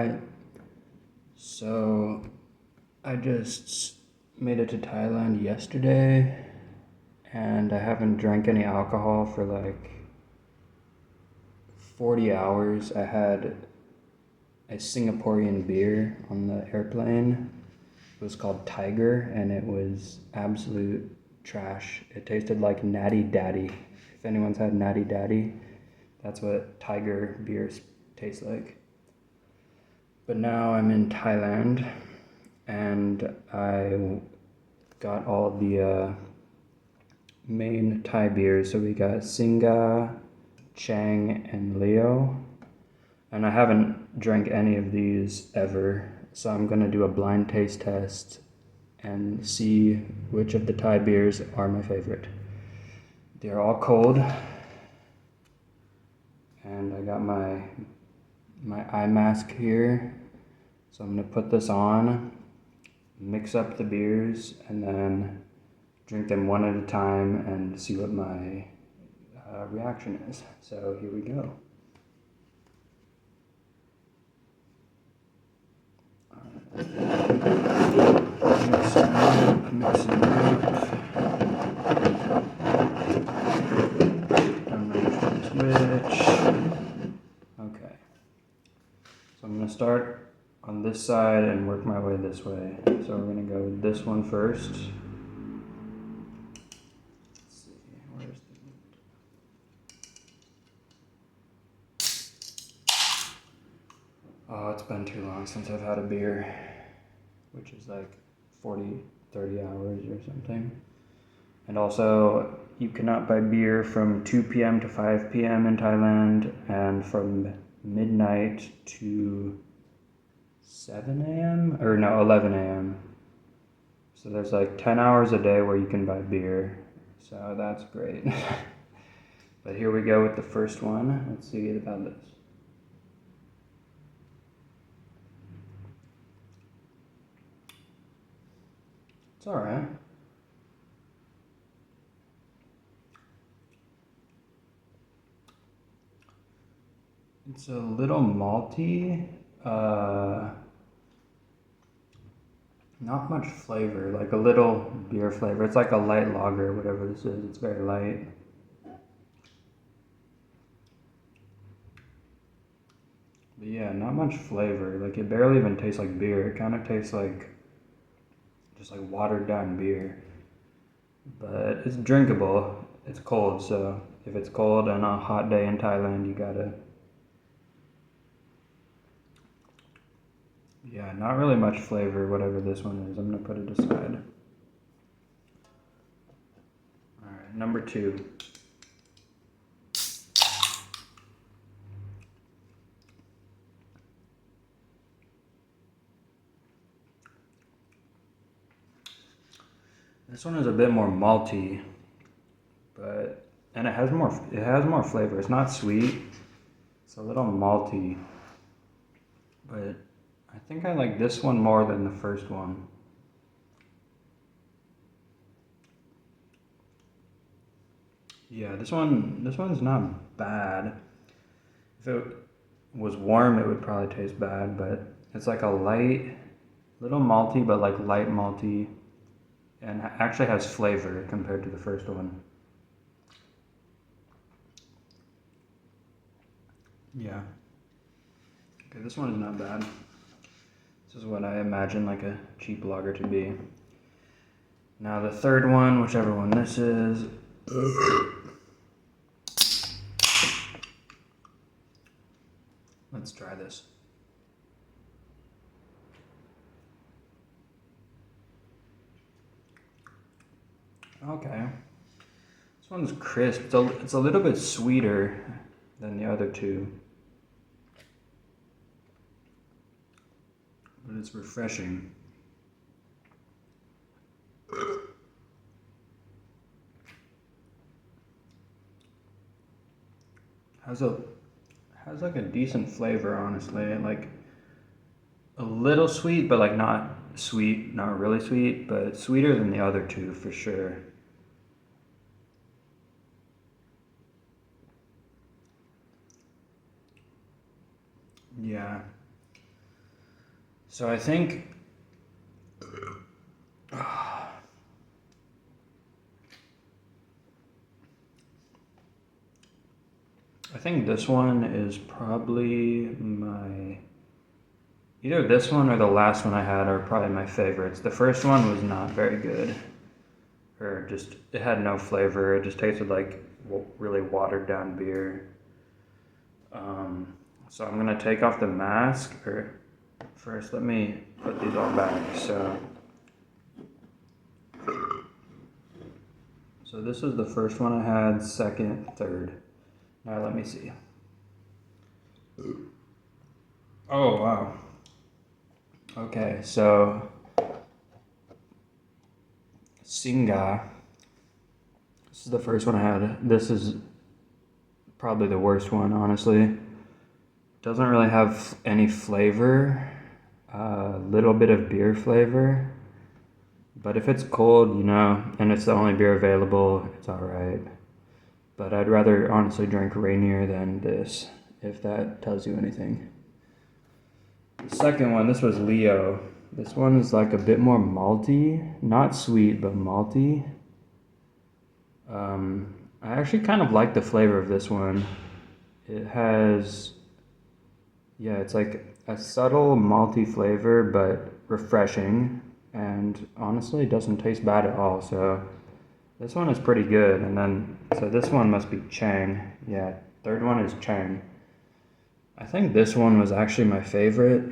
Alright, so I just made it to Thailand yesterday and I haven't drank any alcohol for like 40 hours. I had a Singaporean beer on the airplane. It was called Tiger and it was absolute trash. It tasted like Natty Daddy. If anyone's had Natty Daddy, that's what Tiger beers taste like. But now I'm in Thailand and I got all the main Thai beers. So we got Singa, Chang, and Leo. And I haven't drank any of these ever. So I'm gonna do a blind taste test and see which of the Thai beers are my favorite. They're all cold. And I got my eye mask here. So I'm gonna put this on, mix up the beers, and then drink them one at a time and see what my reaction is. So here we go. Mix it up. Don't know which one's which. Okay. So I'm gonna start on this side and work my way this way. So we're gonna go with this one first. Let's see, where's the... Oh, it's been too long since I've had a beer, which is like 30 hours or something. And also, you cannot buy beer from 2 p.m. to 5 p.m. in Thailand, and from midnight to 7 a.m. or no, 11 a.m. So there's like 10 hours a day where you can buy beer. So that's great. But here we go with the first one. Let's see about this. It's alright. It's a little malty. Not much flavor, like a little beer flavor. It's like a light lager, whatever this is. It's very light. But yeah, not much flavor. Like it barely even tastes like beer. It kind of tastes like just like watered down beer. But it's drinkable. It's cold, so if it's cold and a hot day in Thailand, you gotta... Yeah, not really much flavor, whatever this one is. I'm gonna put it aside. Alright, number 2. This one is a bit more malty, and it has more flavor. It's not sweet. It's a little malty, but I think I like this one more than the first one. Yeah, this one's not bad. If it was warm, it would probably taste bad, but it's like a light, little malty, but like light malty, and actually has flavor compared to the first one. Yeah. Okay, this one is not bad. This is what I imagine like a cheap lager to be. Now the third one, whichever one this is. Let's try this. Okay. This one's crisp. It's a little bit sweeter than the other two. But it's refreshing. Has like a decent flavor, honestly. Like a little sweet, but like not sweet, not really sweet, but sweeter than the other two for sure. Yeah. So I think this one is probably either this one or the last one I had are probably my favorites. The first one was not very good, or just, it had no flavor. It just tasted like really watered down beer. So I'm gonna take off the mask, or first let me put these all back. So this is the first one I had, second, third. Now let me see. Oh wow. Okay, so Singa. This is the first one I had. This is probably the worst one, honestly. Doesn't really have any flavor. A little bit of beer flavor. But if it's cold, and it's the only beer available, it's alright. But I'd rather honestly drink Rainier than this, if that tells you anything. The second one, this was Leo. This one is like a bit more malty. Not sweet, but malty. I actually kind of like the flavor of this one. It has, it's like a subtle malty flavor, but refreshing. And honestly, it doesn't taste bad at all. So this one is pretty good. And then, so this one must be Chang. Yeah, third one is Chang. I think this one was actually my favorite.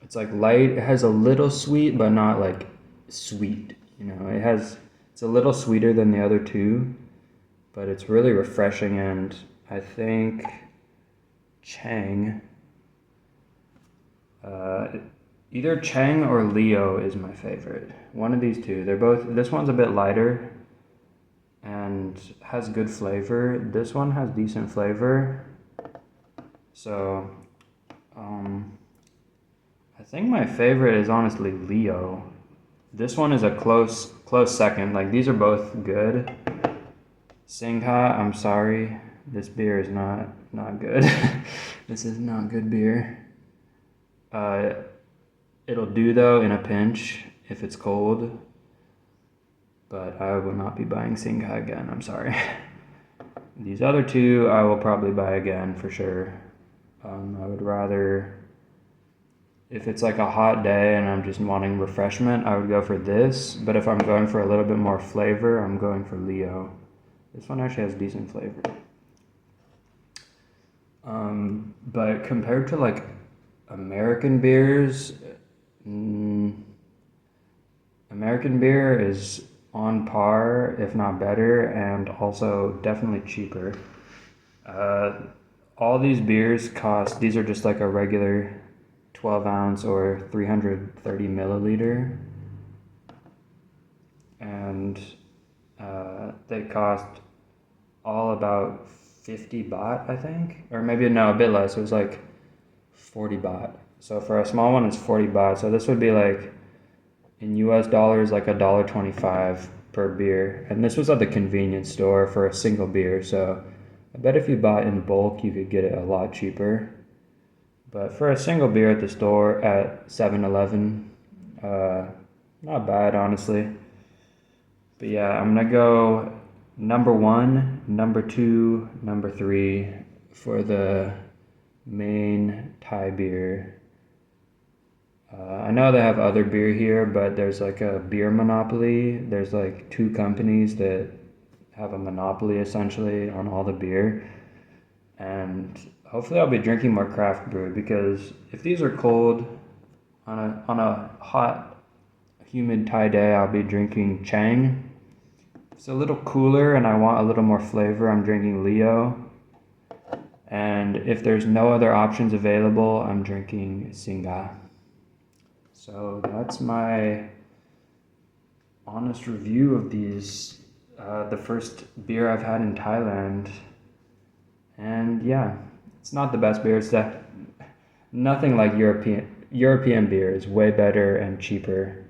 It's like light. It has a little sweet, but not like sweet. It's a little sweeter than the other two, but it's really refreshing. And I think Chang, either Chang or Leo is my favorite. One of these two. This one's a bit lighter and has good flavor. This one has decent flavor. So, I think my favorite is honestly Leo. This one is a close second. Like, these are both good. Singha, I'm sorry. This beer is not good. This is not good beer. It'll do though in a pinch if it's cold. But I will not be buying Singha again, I'm sorry. These other two I will probably buy again for sure. I would rather, if it's like a hot day and I'm just wanting refreshment, I would go for this. But if I'm going for a little bit more flavor, I'm going for Leo. This one actually has decent flavor. But compared to like American beers, American beer is on par, if not better, and also definitely cheaper. All these beers cost, these are just like a regular 12 ounce or 330 milliliter. And they cost all about 50 baht, I think. Or maybe, no, a bit less. It was like 40 baht. So for a small one, it's 40 baht. So this would be like, in US dollars, like $1.25 per beer. And this was at the convenience store for a single beer. So I bet if you bought in bulk, you could get it a lot cheaper. But for a single beer at the store at 7-Eleven, not bad, honestly. But yeah, I'm gonna go number 1, number 2, number 3 for the main Thai beer. I know they have other beer here, but there's like a beer monopoly. There's like 2 companies that have a monopoly essentially on all the beer. And hopefully I'll be drinking more craft brew, because if these are cold on a hot, humid Thai day, I'll be drinking Chang. If it's a little cooler and I want a little more flavor, I'm drinking Leo. And if there's no other options available, I'm drinking Singa. So that's my honest review of these, the first beer I've had in Thailand. And yeah, it's not the best beer. It's nothing like European beer is way better and cheaper.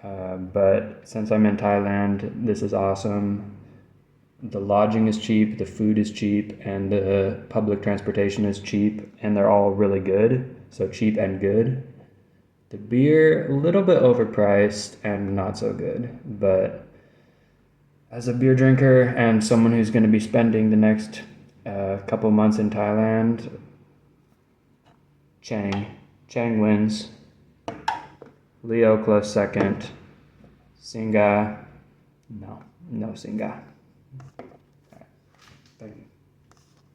But since I'm in Thailand, this is awesome. the lodging is cheap, the food is cheap, and the public transportation is cheap, and they're all really good. So cheap and good. The beer, a little bit overpriced and not so good. But as a beer drinker and someone who's going to be spending the next couple months in Thailand, Chang. Chang wins. Leo close second. Singa, no Singa. All right. Thank you.